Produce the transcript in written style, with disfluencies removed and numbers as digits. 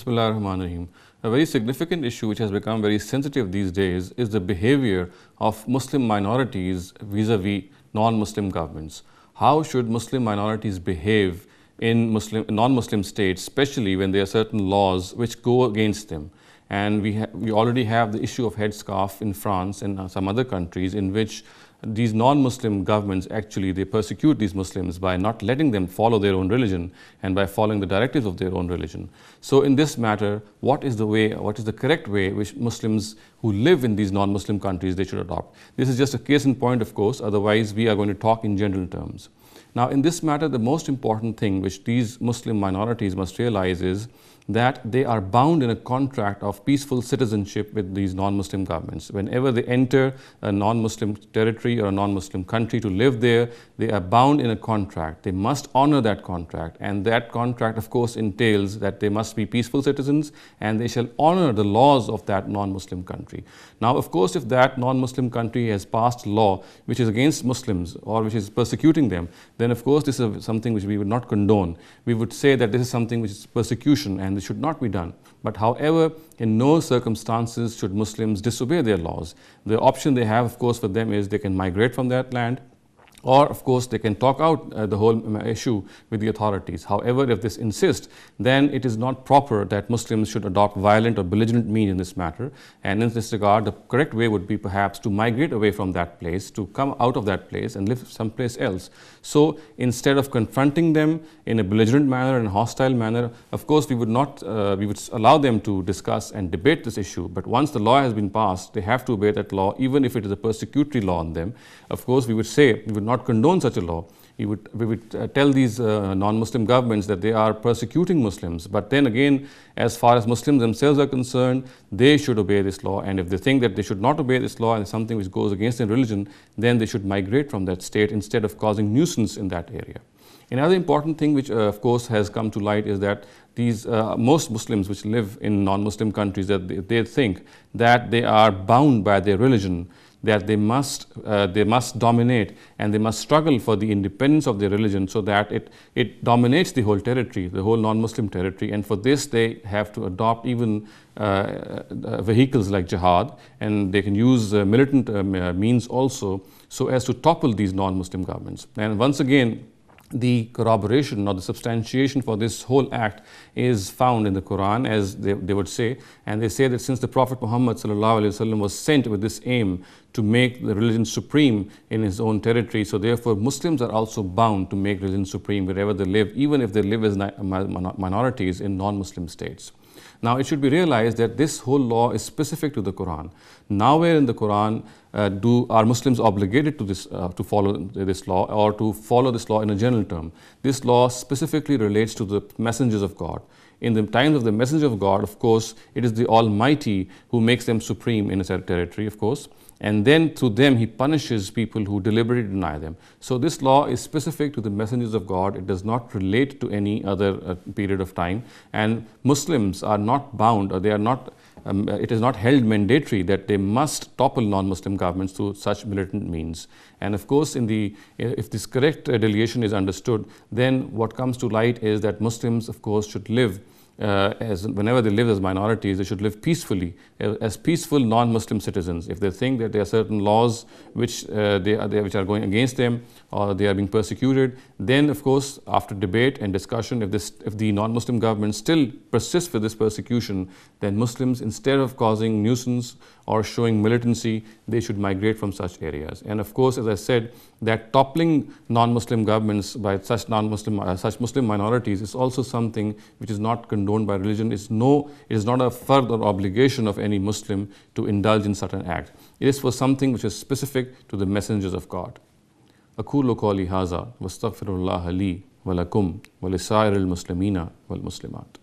Bismillah ar-Rahman ar-Rahim. A very significant issue which has become very sensitive these days is the behavior of Muslim minorities vis-a-vis non-Muslim governments. How should Muslim minorities behave in non-Muslim states, especially when there are certain laws which go against them? And we already have the issue of headscarf in France and some other countries in which these non-Muslim governments actually they persecute these Muslims by not letting them follow their own religion and by following the directives of their own religion. So in this matter, what is the correct way which Muslims who live in these non-Muslim countries they should adopt? This is just a case in point, of course, otherwise we are going to talk in general terms. Now in this matter, the most important thing which these Muslim minorities must realize is that they are bound in a contract of peaceful citizenship with these non-Muslim governments. Whenever they enter a non-Muslim territory or a non-Muslim country to live there, they are bound in a contract. They must honor that contract, and that contract of course entails that they must be peaceful citizens and they shall honor the laws of that non-Muslim country. Now of course, if that non-Muslim country has passed law which is against Muslims or which is persecuting them, then of course this is something which we would not condone. We would say that this is something which is persecution and this should not be done. But however, in no circumstances should Muslims disobey their laws. The option they have, of course, for them is they can migrate from that land, or of course they can talk out the whole issue with the authorities. However, if this insists, then it is not proper that Muslims should adopt violent or belligerent means in this matter. And in this regard, the correct way would be perhaps to migrate away from that place, to come out of that place and live someplace else. So instead of confronting them in a belligerent manner and hostile manner, of course we would not, we would allow them to discuss and debate this issue. But once the law has been passed, they have to obey that law, even if it is a persecutory law on them. Of course, we would say, we would not condone such a law. We would tell these non-Muslim governments that they are persecuting Muslims. But then again, as far as Muslims themselves are concerned, they should obey this law. And if they think that they should not obey this law and something which goes against their religion, then they should migrate from that state instead of causing nuisance in that area. Another important thing which of course has come to light is that these most Muslims which live in non-Muslim countries, that they think that they are bound by their religion, that they must dominate and they must struggle for the independence of their religion so that it dominates the whole territory, the whole non-Muslim territory. And for this they have to adopt even vehicles like jihad, and they can use militant means also so as to topple these non-Muslim governments. And once again, the corroboration or the substantiation for this whole act is found in the Quran, as they would say. And they say that since the Prophet Muhammad ﷺ was sent with this aim to make the religion supreme in his own territory, so therefore Muslims are also bound to make religion supreme wherever they live, even if they live as minorities in non-Muslim states. Now it should be realized that this whole law is specific to the Quran. Nowhere in the Quran are Muslims obligated to to follow this law or to follow this law in a general term. This law specifically relates to the messengers of God. In the times of the messenger of God, of course, it is the Almighty who makes them supreme in a territory, of course. And then through them, He punishes people who deliberately deny them. So this law is specific to the messengers of God. It does not relate to any other period of time. And Muslims are not bound, or they are not, it is not held mandatory that they must topple non-Muslim governments through such militant means. And of course, if this correct delineation is understood, then what comes to light is that Muslims, of course, should live whenever they live as minorities, they should live peacefully, as peaceful non-Muslim citizens. If they think that there are certain laws which which are going against them or they are being persecuted, then of course after debate and discussion, if the non-Muslim government still persists with this persecution, then Muslims, instead of causing nuisance or showing militancy, they should migrate from such areas. And of course, as I said, that toppling non-Muslim governments by such Muslim minorities is also something which is not condoned by religion. It is not a fard or obligation of any Muslim to indulge in such an act. It is for something which is specific to the messengers of God. أقول قولي هذا واستغفر الله لي ولكم ولسائر المسلمين والمسلمات.